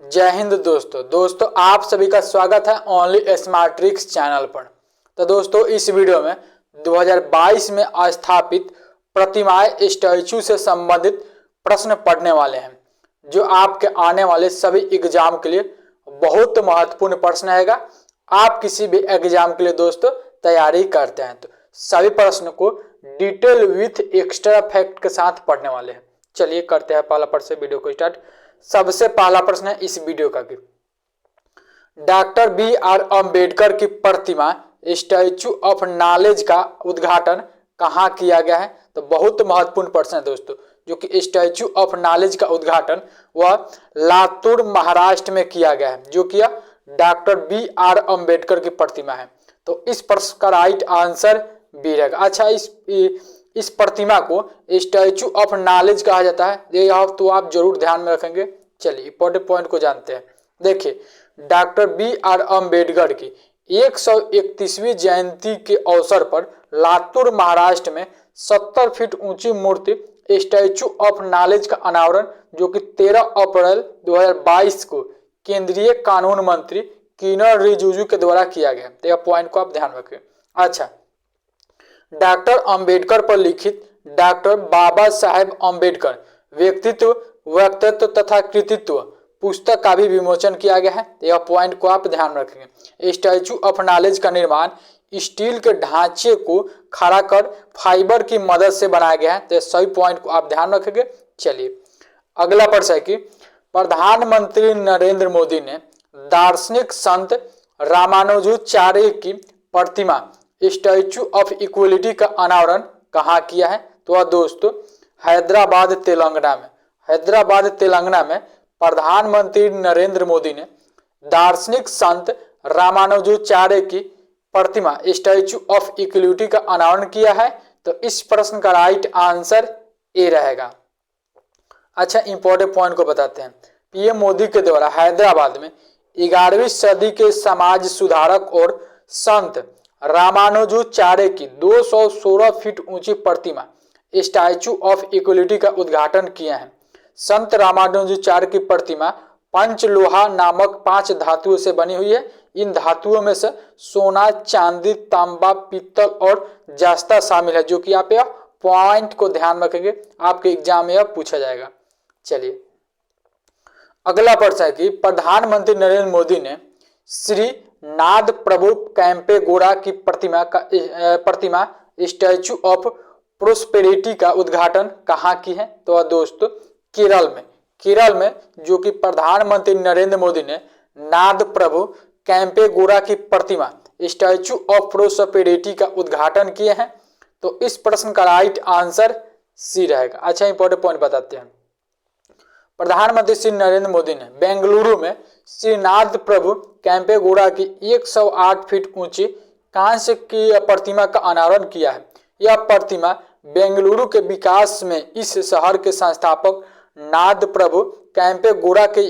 जय हिंद दोस्तों आप सभी का स्वागत है ओनली स्मार्ट ट्रिक्स चैनल पर। तो दोस्तों इस वीडियो में 2022 में स्थापित प्रतिमाएं स्टैचू से संबंधित प्रश्न पढ़ने वाले हैं जो आपके आने वाले सभी एग्जाम के लिए बहुत महत्वपूर्ण प्रश्न हैगा। आप किसी भी एग्जाम के लिए दोस्तों तैयारी करते हैं तो सभी प्रश्न को डिटेल विथ एक्स्ट्रा फैक्ट के साथ पढ़ने वाले हैं। चलिए करते हैं पहला प्रश्न वीडियो को स्टार्ट। सबसे पहला प्रश्न है इस वीडियो का कि डॉक्टर बी.आर. अंबेडकर की प्रतिमा स्टैचू ऑफ नॉलेज का उद्घाटन कहाँ किया गया है। तो बहुत महत्वपूर्ण प्रश्न है दोस्तों, जो कि स्टैचू ऑफ नॉलेज का उद्घाटन वह लातूर महाराष्ट्र में किया गया है, जो कि डॉक्टर बी.आर. अंबेडकर की प्रतिमा है। तो इस प्रश्न का राइट आंसर बी रहेगा। अच्छा, इस प्रतिमा को स्टैचू ऑफ नॉलेज कहा जाता है, ये तो आप जरूर ध्यान में रखेंगे। चलिए इंपॉर्टेंट पॉइंट को जानते हैं। देखिए, डॉक्टर बी.आर. अंबेडकर की 131वीं जयंती के अवसर पर लातूर महाराष्ट्र में 70 फीट ऊंची मूर्ति स्टैचू ऑफ नॉलेज का अनावरण जो कि 13 अप्रैल 2022 को केंद्रीय कानून मंत्री किरण रिजिजू के द्वारा किया गया। तो यह पॉइंट को आप ध्यान रखें। अच्छा, डॉक्टर अंबेडकर पर लिखित डॉक्टर बाबा साहेब अंबेडकर व्यक्तित्व तथा कृतित्व पुस्तक का भी विमोचन किया गया है। यह पॉइंट को आप ध्यान रखेंगे। स्टैचू ऑफ नॉलेज का निर्माण स्टील के ढांचे को खड़ा कर फाइबर की मदद से बनाया गया है। तो सही पॉइंट को आप ध्यान रखेंगे। चलिए अगला प्रश्न है कि प्रधानमंत्री नरेंद्र मोदी ने दार्शनिक संत रामानुजाचार्य की प्रतिमा स्टैचू ऑफ इक्वलिटी का अनावरण कहाँ किया है। तो दोस्तों हैदराबाद तेलंगाना में प्रधानमंत्री नरेंद्र मोदी ने दार्शनिक संत रामानुजाचार्य की प्रतिमा स्टैचू ऑफ इक्वलिटी का अनावरण किया है। तो इस प्रश्न का राइट आंसर ए रहेगा। अच्छा, इंपॉर्टेंट पॉइंट को बताते हैं। पीएम मोदी के द्वारा हैदराबाद में 11वीं सदी के समाज सुधारक और संत रामानुजाचार्य की 216 फीट ऊंची प्रतिमा स्टैचू ऑफ इक्वलिटी का उद्घाटन किया है। संत रामानुजाचार्य की प्रतिमा पंचलोहा नामक 5 धातुओं से बनी हुई है। इन धातुओं में से सोना, चांदी, तांबा, पीतल और जस्ता शामिल है, जो कि आप यह पॉइंट को ध्यान रखेंगे, आपके एग्जाम में यह पूछा जाएगा। चलिए अगला प्रश्न है कि प्रधानमंत्री नरेंद्र मोदी ने श्री नाद प्रभु कैंपेगौड़ा की प्रतिमा स्टैचू ऑफ प्रोस्पेरिटी का उद्घाटन कहाँ की है। तो दोस्तों केरल में जो कि प्रधानमंत्री नरेंद्र मोदी ने नाद प्रभु कैंपेगौड़ा की प्रतिमा स्टैचू ऑफ प्रोस्पेरिटी का उद्घाटन किए हैं। तो इस प्रश्न का राइट आंसर सी रहेगा। अच्छा, इंपॉर्टेंट पॉइंट बताते हैं। प्रधानमंत्री श्री नरेंद्र मोदी ने बेंगलुरु में श्रीनाथ प्रभु कैंपेगौड़ा की 108 फीट ऊंची कांस्य की प्रतिमा का अनावरण किया है। यह प्रतिमा बेंगलुरु के विकास में इस शहर के संस्थापक नाद प्रभु कैंपेगौड़ा के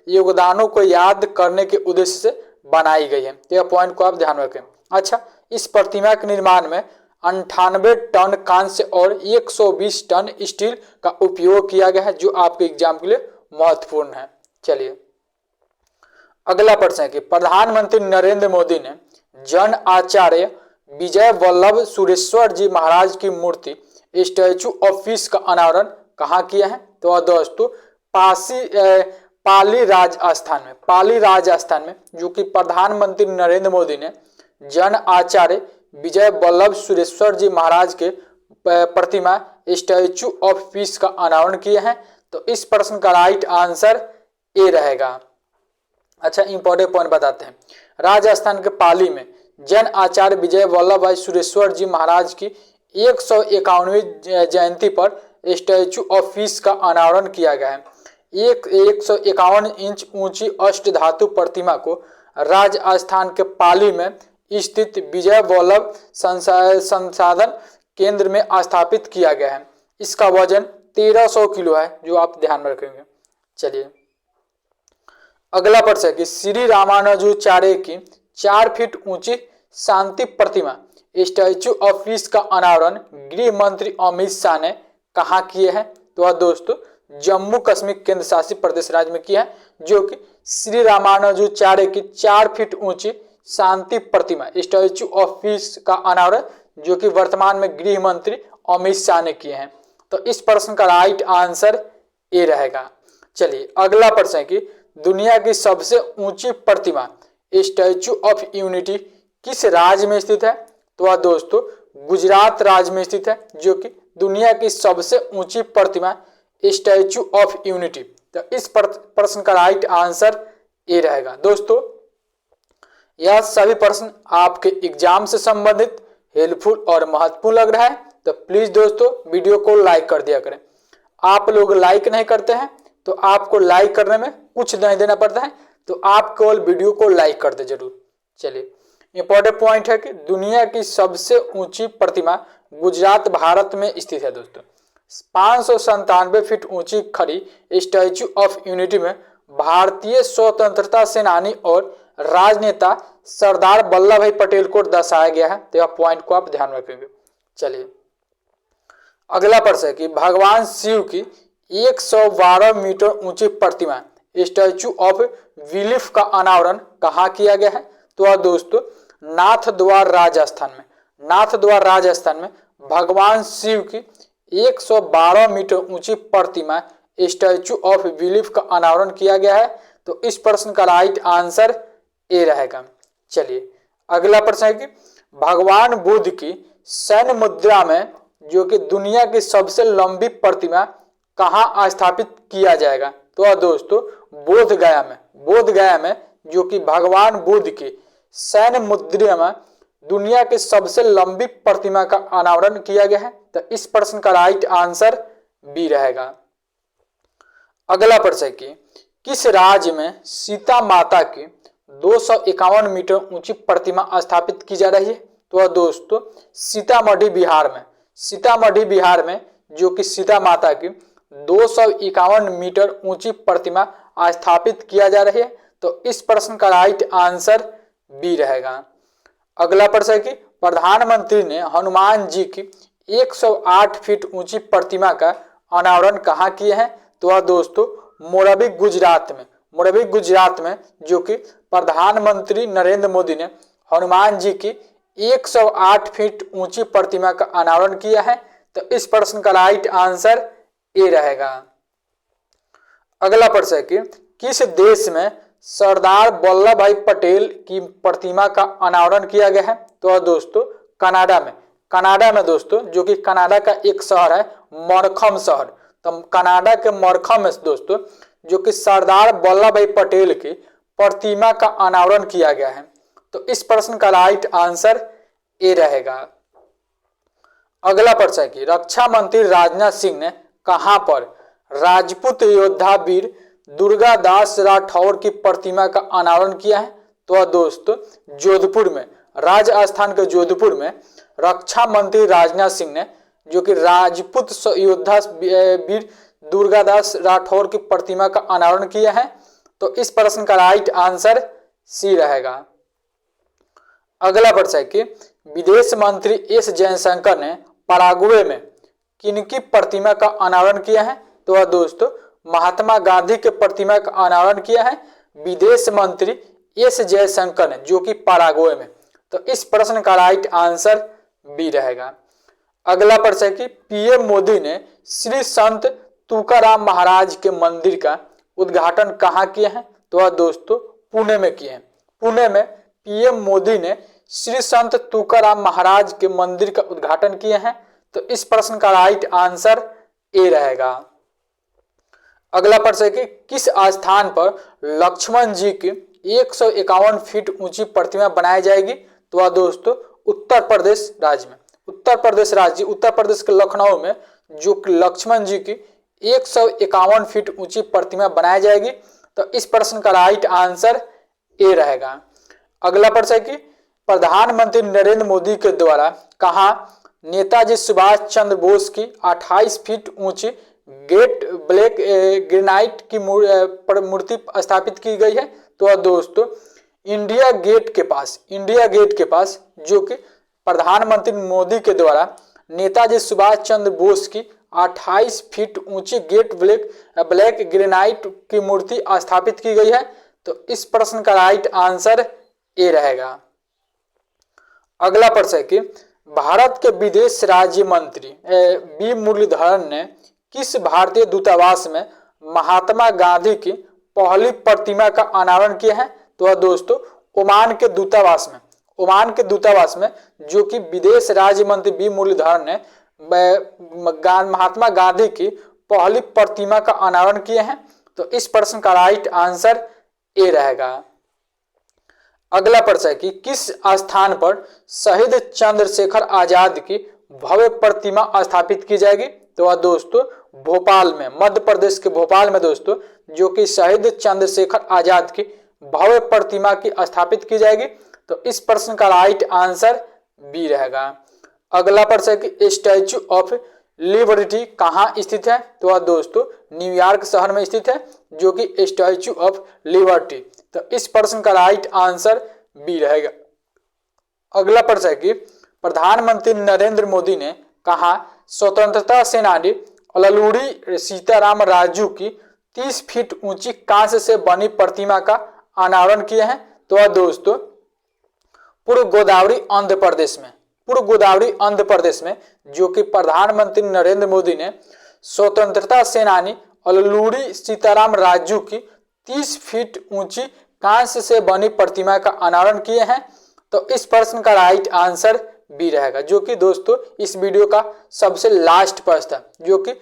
योगदानों को याद करने के उद्देश्य से बनाई गई है। तो यह पॉइंट को आप ध्यान रखें। अच्छा, इस प्रतिमा के निर्माण में 98 टन कांस्य और 120 टन स्टील का उपयोग किया गया है, जो आपके एग्जाम के लिए महत्वपूर्ण है। चलिए अगला प्रश्न है कि प्रधानमंत्री नरेंद्र मोदी ने जन आचार्य विजय वल्लभ सुरेश्वर जी महाराज की मूर्ति स्टैचू ऑफ पीस का अनावरण कहाँ किया है। तो दोस्तों पाली राजस्थान में जो कि प्रधानमंत्री नरेंद्र मोदी ने जन आचार्य विजय वल्लभ सुरेश्वर जी महाराज के प्रतिमा स्टैचू ऑफ पीस का अनावरण किए हैं। तो इस प्रश्न का राइट आंसर ए रहेगा। अच्छा, इंपॉर्टेंट पॉइंट बताते हैं। राजस्थान के पाली में जन आचार्य विजय वल्लभ भाई सुरेश्वर जी महाराज की 151वीं जयंती पर स्टैचू ऑफ पीस का अनावरण किया गया है। 151 इंच ऊंची अष्ट धातु प्रतिमा को राजस्थान के पाली में स्थित विजय वल्लभ संसाधन केंद्र में स्थापित किया गया है। इसका वजन 1300 किलो है, जो आप ध्यान में रखेंगे। चलिए अगला प्रश्न है कि श्री रामानुजाचार्य की 4 फीट ऊंची शांति प्रतिमा स्टैचू ऑफ पीस का अनावरण गृह मंत्री अमित शाह ने कहाँ किए हैं। तो दोस्तों जम्मू कश्मीर केंद्र शासित प्रदेश राज्य में किया है, जो कि श्री रामानुजाचार्य की 4 फीट ऊंची शांति प्रतिमा स्टैच्यू ऑफ पीस का अनावरण जो कि वर्तमान में गृह मंत्री अमित शाह ने किए हैं। तो इस प्रश्न का राइट आंसर ए रहेगा। चलिए अगला प्रश्न है कि दुनिया की सबसे ऊंची प्रतिमा स्टैच्यू ऑफ यूनिटी किस राज्य में स्थित है? तो वह दोस्तों गुजरात राज्य में स्थित है, जो कि दुनिया की सबसे ऊंची प्रतिमा स्टैच्यू ऑफ यूनिटी। तो इस प्रश्न का राइट आंसर ए रहेगा। दोस्तों यह सभी प्रश्न आपके एग्जाम से संबंधित हेल्पफुल और महत्वपूर्ण लग रहा है तो प्लीज दोस्तों वीडियो को लाइक कर दिया करें। आप लोग लाइक नहीं करते हैं तो आपको लाइक करने में कुछ नहीं देना पड़ता है, तो आप केवल वीडियो को लाइक कर दे जरूर। चलिए इंपॉर्टेंट पॉइंट है कि दुनिया की सबसे ऊंची प्रतिमा गुजरात भारत में स्थित है। दोस्तों 597 फीट ऊंची खड़ी स्टैच्यू ऑफ यूनिटी में भारतीय स्वतंत्रता सेनानी और राजनेता सरदार वल्लभ भाई पटेल को दर्शाया गया है। तो यह पॉइंट को आप ध्यान रखेंगे। चलिए अगला प्रश्न है कि भगवान शिव की 112 मीटर ऊंची प्रतिमा स्टैच्यू ऑफ बिलीफ का अनावरण कहाँ किया गया है? तो वह दोस्तों नाथद्वार राजस्थान में। नाथद्वार राजस्थान में भगवान शिव की 112 मीटर ऊंची प्रतिमा स्टैच्यू ऑफ बिलीफ का अनावरण किया गया है। तो इस प्रश्न का राइट आंसर ए रहेगा। चलिए अगला प्रश्न है कि भगवान बुद्ध की सैन्य मुद्रा में जो कि दुनिया की सबसे लंबी प्रतिमा कहाँ स्थापित किया जाएगा? तो दोस्तों बोध गया में जो कि भगवान बुद्ध की सैन्य मुद्रा में दुनिया की सबसे लंबी प्रतिमा का अनावरण किया गया है। तो इस प्रश्न का राइट आंसर बी रहेगा। अगला प्रश्न है कि किस राज्य में सीता माता की 251 मीटर ऊंची प्रतिमा स्थापित की जा रही है? तो दोस्तों सीतामढ़ी बिहार में जो कि सीता माता की 251 मीटर ऊंची प्रतिमा स्थापित किया जा रही है। तो इस प्रश्न का राइट आंसर बी रहेगा। अगला प्रश्न है कि प्रधानमंत्री ने हनुमान जी की 108 फीट ऊंची प्रतिमा का अनावरण कहाँ किए हैं? तो वह दोस्तों मोरबी गुजरात में जो कि प्रधानमंत्री नरेंद्र मोदी ने हनुमान जी की 108 फीट ऊंची प्रतिमा का अनावरण किया है। तो इस प्रश्न का राइट आंसर ए रहेगा। अगला प्रश्न है कि किस देश में सरदार वल्लभ भाई पटेल की प्रतिमा का अनावरण किया गया है? तो दोस्तों कनाडा में दोस्तों जो कि कनाडा का एक शहर है मरखम शहर। तो कनाडा के मरखम में दोस्तों जो कि सरदार वल्लभ भाई पटेल की प्रतिमा का अनावरण किया गया है। तो इस प्रश्न का राइट आंसर ए रहेगा। अगला प्रश्न है कि रक्षा मंत्री राजनाथ सिंह ने कहां पर राजपूत योद्धा वीर दुर्गादास राठौर की प्रतिमा का अनावरण किया है? तो दोस्तों जोधपुर में, राजस्थान के जोधपुर में रक्षा मंत्री राजनाथ सिंह ने जो कि राजपूत योद्धा वीर दुर्गादास राठौर की प्रतिमा का अनावरण किया है। तो इस प्रश्न का राइट आंसर सी रहेगा। अगला प्रश्न है कि विदेश मंत्री एस जयशंकर ने पराग्वे में किनकी प्रतिमा का अनावरण किया है? तो वह दोस्तों महात्मा गांधी के प्रतिमा का अनावरण किया है विदेश मंत्री एस जयशंकर ने जो कि पराग्वे में। तो इस प्रश्न का राइट आंसर बी रहेगा। अगला प्रश्न है कि पीएम मोदी ने श्री संत तुकाराम महाराज के मंदिर का उद्घाटन कहाँ किए हैं? तो वह दोस्तों पुणे में किए हैं। पुणे में पीएम मोदी ने श्री संत तुकाराम महाराज के मंदिर का उद्घाटन किए हैं। तो इस प्रश्न का राइट आंसर ए रहेगा। अगला प्रश्न है कि किस स्थान पर लक्ष्मण जी की 151 फीट ऊंची प्रतिमा बनाई जाएगी? तो वह दोस्तों उत्तर प्रदेश के लखनऊ में जो लक्ष्मण जी की 151 फीट ऊंची प्रतिमा बनाई जाएगी। तो इस प्रश्न का राइट आंसर ए रहेगा। अगला प्रश्न है कि प्रधानमंत्री नरेंद्र मोदी के द्वारा कहाँ नेताजी सुभाष चंद्र बोस की 28 फीट ऊंची गेट ब्लैक ग्रेनाइट की मूर्ति स्थापित की गई है? तो दोस्तों इंडिया गेट के पास जो कि प्रधानमंत्री मोदी के द्वारा नेताजी सुभाष चंद्र बोस की 28 फीट ऊंची गेट ब्लैक ग्रेनाइट की मूर्ति स्थापित की गई है? तो इस प्रश्न का राइट आंसर ए रहेगा। अगला प्रश्न है कि भारत के विदेश राज्य मंत्री वी मुरलीधरन ने किस भारतीय दूतावास में महात्मा गांधी की पहली प्रतिमा का अनावरण किया है? तो दोस्तों ओमान के दूतावास में जो कि विदेश राज्य मंत्री वी मुरलीधरन ने महात्मा गांधी की पहली प्रतिमा का अनावरण किए हैं। तो इस प्रश्न का राइट आंसर ए रहेगा। अगला प्रश्न है कि किस स्थान पर शहीद चंद्रशेखर आजाद की भव्य प्रतिमा स्थापित की जाएगी? तो दोस्तों भोपाल में, मध्य प्रदेश के भोपाल में दोस्तों, जो कि शहीद चंद्रशेखर आजाद की भव्य प्रतिमा की स्थापित की जाएगी। तो इस प्रश्न का राइट आंसर बी रहेगा। अगला प्रश्न है कि स्टैच्यू ऑफ लिबर्टी कहाँ स्थित है? तो दोस्तों न्यूयॉर्क शहर में स्थित है, जो कि स्टैच्यू ऑफ लिबर्टी। तो इस प्रश्न का राइट आंसर बी रहेगा। अगला प्रश्न है कि प्रधानमंत्री नरेंद्र मोदी ने कहा स्वतंत्रता सेनानी अल्लूरी सीताराम राजू की 30 फीट ऊंची कांस्य से बनी प्रतिमा का अनावरण किया है? तो दोस्तों पूर्व गोदावरी आंध्र प्रदेश में जो कि प्रधानमंत्री नरेंद्र मोदी ने स्वतंत्रता सेनानी अल्लूरी सीताराम राजू की 30 फीट ऊंची कांस्य से बनी प्रतिमा का अनावरण किए हैं। तो इस प्रश्न का राइट आंसर बी रहेगा, जो कि दोस्तों इस वीडियो का सबसे लास्ट प्रश्न था, जो कि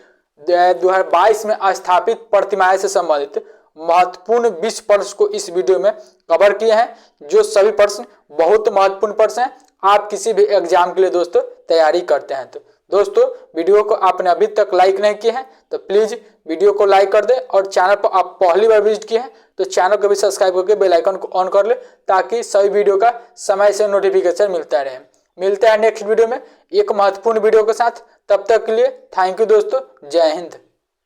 2022 में स्थापित प्रतिमाएं से संबंधित महत्वपूर्ण 20 प्रश्न को इस वीडियो में कवर किए हैं, जो सभी प्रश्न बहुत महत्वपूर्ण प्रश्न हैं। आप किसी भी एग्जाम के लिए दोस्तों तैयारी करते हैं तो दोस्तों वीडियो को आपने अभी तक लाइक नहीं किए हैं तो प्लीज वीडियो को लाइक कर दें, और चैनल पर आप पहली बार विजिट किए हैं तो चैनल को भी सब्सक्राइब करके बेल आइकन को ऑन कर ले, ताकि सभी वीडियो का समय से नोटिफिकेशन मिलता रहे। मिलते हैं नेक्स्ट वीडियो में एक महत्वपूर्ण वीडियो के साथ। तब तक के लिए थैंक यू दोस्तों, जय हिंद।